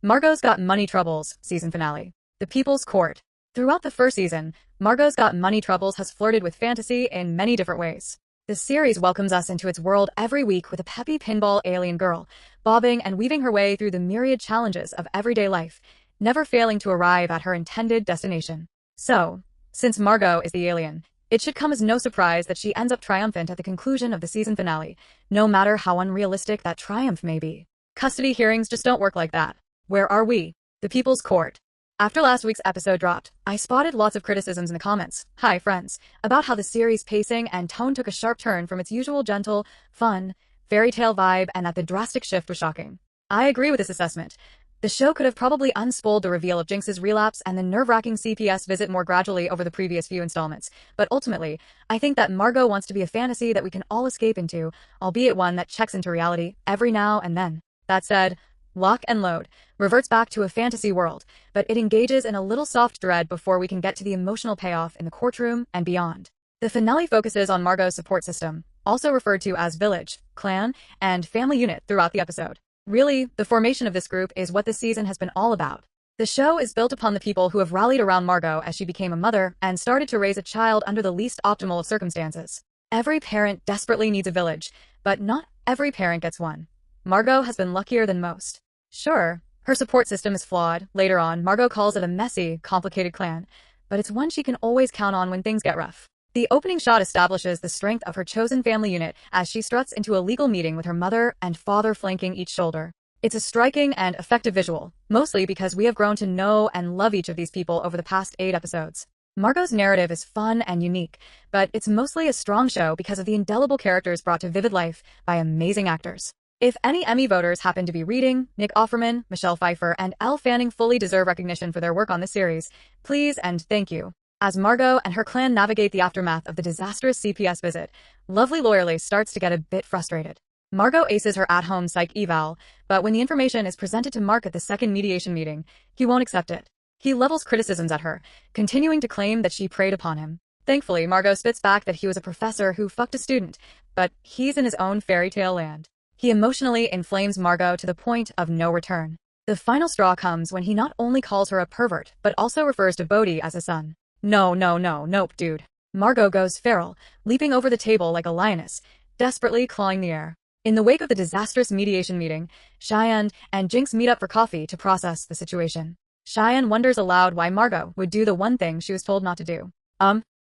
Margo's Got Money Troubles season finale. The People's Court. Throughout the first season, Margo's Got Money Troubles has flirted with fantasy in many different ways. The series welcomes us into its world every week with a peppy pinball alien girl, bobbing and weaving her way through the myriad challenges of everyday life, never failing to arrive at her intended destination. So, since Margo is the alien, it should come as no surprise that she ends up triumphant at the conclusion of the season finale, no matter how unrealistic that triumph may be. Custody hearings just don't work like that. Where are we? The People's Court. After last week's episode dropped, I spotted lots of criticisms in the comments, hi friends, about how the series' pacing and tone took a sharp turn from its usual gentle, fun, fairy tale vibe and that the drastic shift was shocking. I agree with this assessment. The show could have probably unspooled the reveal of Jinx's relapse and the nerve-wracking CPS visit more gradually over the previous few installments, but ultimately, I think that Margo wants to be a fantasy that we can all escape into, albeit one that checks into reality every now and then. That said, Lock and Load reverts back to a fantasy world, but it engages in a little soft dread before we can get to the emotional payoff in the courtroom and beyond. The finale focuses on Margo's support system, also referred to as village, clan, and family unit throughout the episode. Really, the formation of this group is what this season has been all about. The show is built upon the people who have rallied around Margo as she became a mother and started to raise a child under the least optimal of circumstances. Every parent desperately needs a village, but not every parent gets one. Margo has been luckier than most. Sure, her support system is flawed. Later on, Margo calls it a messy, complicated clan, but it's one she can always count on when things get rough. The opening shot establishes the strength of her chosen family unit as she struts into a legal meeting with her mother and father flanking each shoulder. It's a striking and effective visual, mostly because we have grown to know and love each of these people over the past 8 episodes. Margo's narrative is fun and unique, but it's mostly a strong show because of the indelible characters brought to vivid life by amazing actors. If any Emmy voters happen to be reading, Nick Offerman, Michelle Pfeiffer, and Elle Fanning fully deserve recognition for their work on this series. Please and thank you. As Margo and her clan navigate the aftermath of the disastrous CPS visit, lovely lawyer Lace starts to get a bit frustrated. Margo aces her at-home psych eval, but when the information is presented to Mark at the second mediation meeting, he won't accept it. He levels criticisms at her, continuing to claim that she preyed upon him. Thankfully, Margo spits back that he was a professor who fucked a student, but he's in his own fairy tale land. He emotionally inflames Margo to the point of no return. The final straw comes when he not only calls her a pervert, but also refers to Bodhi as a son. Nope, dude. Margo goes feral, leaping over the table like a lioness, desperately clawing the air. In the wake of the disastrous mediation meeting, Cheyenne and Jinx meet up for coffee to process the situation. Cheyenne wonders aloud why Margo would do the one thing she was told not to do.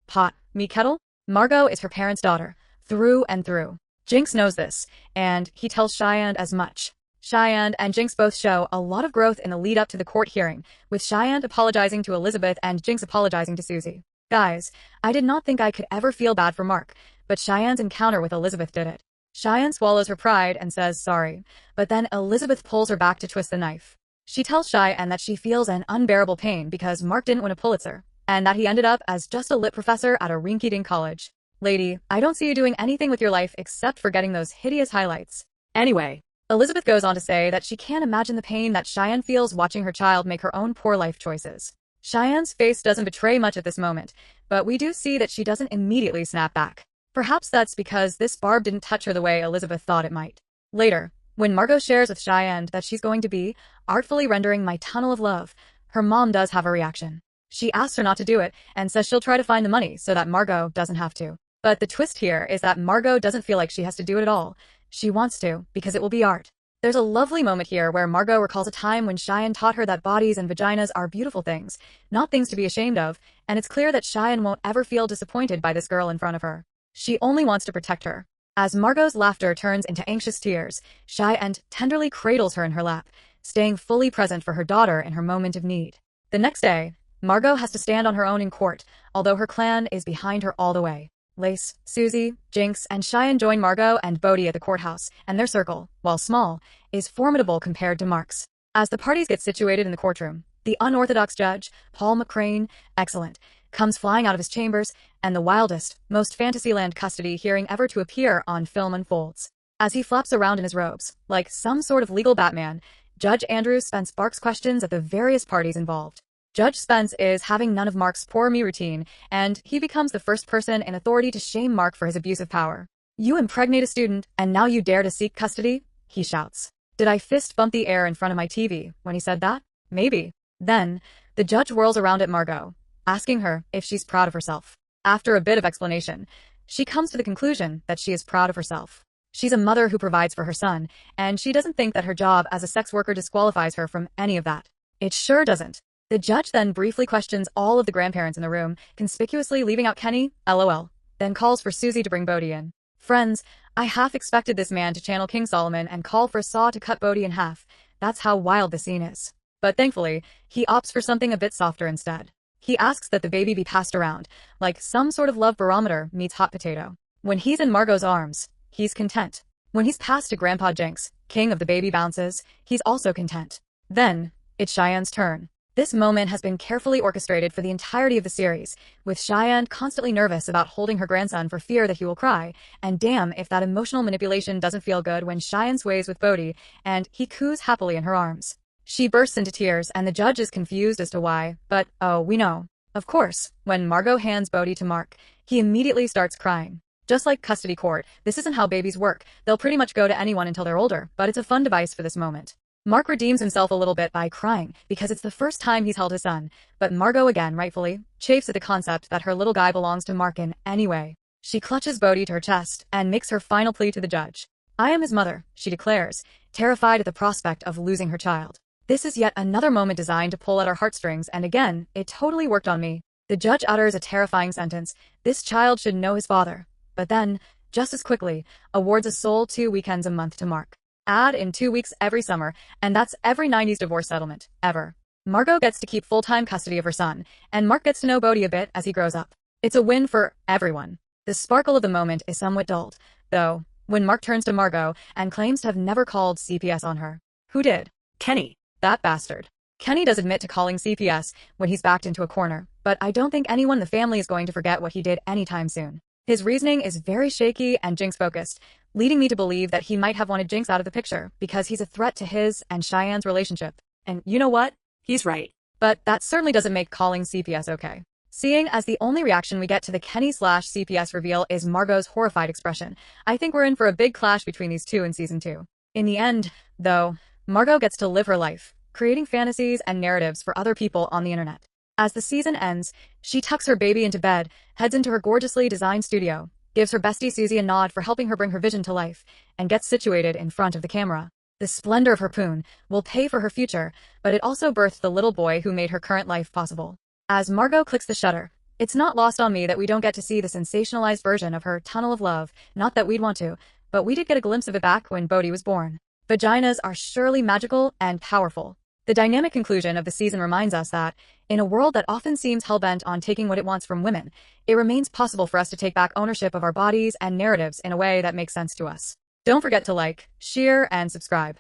Pot, me kettle? Margo is her parents' daughter, through and through. Jinx knows this, and he tells Cheyenne as much. Cheyenne and Jinx both show a lot of growth in the lead up to the court hearing, with Cheyenne apologizing to Elizabeth and Jinx apologizing to Susie. Guys, I did not think I could ever feel bad for Mark, but Cheyenne's encounter with Elizabeth did it. Cheyenne swallows her pride and says sorry, but then Elizabeth pulls her back to twist the knife. She tells Cheyenne that she feels an unbearable pain because Mark didn't win a Pulitzer, and that he ended up as just a lit professor at a rinky-dink college. Lady, I don't see you doing anything with your life except for getting those hideous highlights. Anyway, Elizabeth goes on to say that she can't imagine the pain that Cheyenne feels watching her child make her own poor life choices. Cheyenne's face doesn't betray much at this moment, but we do see that she doesn't immediately snap back. Perhaps that's because this barb didn't touch her the way Elizabeth thought it might. Later, when Margo shares with Cheyenne that she's going to be artfully rendering my tunnel of love, her mom does have a reaction. She asks her not to do it and says she'll try to find the money so that Margo doesn't have to. But the twist here is that Margo doesn't feel like she has to do it at all. She wants to, because it will be art. There's a lovely moment here where Margo recalls a time when Cheyenne taught her that bodies and vaginas are beautiful things, not things to be ashamed of, and it's clear that Cheyenne won't ever feel disappointed by this girl in front of her. She only wants to protect her. As Margo's laughter turns into anxious tears, Cheyenne tenderly cradles her in her lap, staying fully present for her daughter in her moment of need. The next day, Margo has to stand on her own in court, although her clan is behind her all the way. Lace, Susie, Jinx, and Cheyenne join Margo and Bodhi at the courthouse, and their circle, while small, is formidable compared to Mark's. As the parties get situated in the courtroom, the unorthodox judge, Paul McCrane, excellent, comes flying out of his chambers, and the wildest, most Fantasyland custody hearing ever to appear on film unfolds. As he flaps around in his robes, like some sort of legal Batman, Judge Andrew Spence sparks questions at the various parties involved. Judge Spence is having none of Mark's poor me routine, and he becomes the first person in authority to shame Mark for his abuse of power. You impregnate a student, and now you dare to seek custody? He shouts. Did I fist bump the air in front of my TV when he said that? Maybe. Then, the judge whirls around at Margot, asking her if she's proud of herself. After a bit of explanation, she comes to the conclusion that she is proud of herself. She's a mother who provides for her son, and she doesn't think that her job as a sex worker disqualifies her from any of that. It sure doesn't. The judge then briefly questions all of the grandparents in the room, conspicuously leaving out Kenny, LOL, then calls for Susie to bring Bodhi in. Friends, I half expected this man to channel King Solomon and call for Saw to cut Bodhi in half. That's how wild the scene is. But thankfully, he opts for something a bit softer instead. He asks that the baby be passed around, like some sort of love barometer meets hot potato. When he's in Margot's arms, he's content. When he's passed to Grandpa Jinx, king of the baby bounces, he's also content. Then, it's Cheyenne's turn. This moment has been carefully orchestrated for the entirety of the series, with Cheyenne constantly nervous about holding her grandson for fear that he will cry, and damn if that emotional manipulation doesn't feel good when Cheyenne sways with Bodhi, and he coos happily in her arms. She bursts into tears and the judge is confused as to why, but oh, we know. Of course, when Margot hands Bodhi to Mark, he immediately starts crying. Just like custody court, this isn't how babies work. They'll pretty much go to anyone until they're older, but it's a fun device for this moment. Mark redeems himself a little bit by crying, because it's the first time he's held his son, but Margot again, rightfully, chafes at the concept that her little guy belongs to Mark in any way. She clutches Bodhi to her chest and makes her final plea to the judge. I am his mother, she declares, terrified at the prospect of losing her child. This is yet another moment designed to pull at our heartstrings, and again, it totally worked on me. The judge utters a terrifying sentence, this child should know his father, but then, just as quickly, awards a sole 2 weekends a month to Mark. Add in 2 weeks every summer, and that's every 90s divorce settlement, ever. Margot gets to keep full-time custody of her son, and Mark gets to know Bodhi a bit as he grows up. It's a win for everyone. The sparkle of the moment is somewhat dulled, though, when Mark turns to Margot and claims to have never called CPS on her. Who did? Kenny. That bastard. Kenny does admit to calling CPS when he's backed into a corner, but I don't think anyone in the family is going to forget what he did anytime soon. His reasoning is very shaky and Jinx-focused, leading me to believe that he might have wanted Jinx out of the picture because he's a threat to his and Cheyenne's relationship. And you know what? He's right. But that certainly doesn't make calling CPS okay. Seeing as the only reaction we get to the Kenny/CPS reveal is Margot's horrified expression, I think we're in for a big clash between these two in season 2. In the end, though, Margot gets to live her life, creating fantasies and narratives for other people on the internet. As the season ends, she tucks her baby into bed, heads into her gorgeously designed studio, gives her bestie Susie a nod for helping her bring her vision to life, and gets situated in front of the camera. The splendor of her poon will pay for her future, but it also birthed the little boy who made her current life possible. As Margot clicks the shutter, it's not lost on me that we don't get to see the sensationalized version of her tunnel of love, not that we'd want to, but we did get a glimpse of it back when Bodhi was born. Vaginas are surely magical and powerful. The dynamic conclusion of the season reminds us that, in a world that often seems hell-bent on taking what it wants from women, it remains possible for us to take back ownership of our bodies and narratives in a way that makes sense to us. Don't forget to like, share, and subscribe.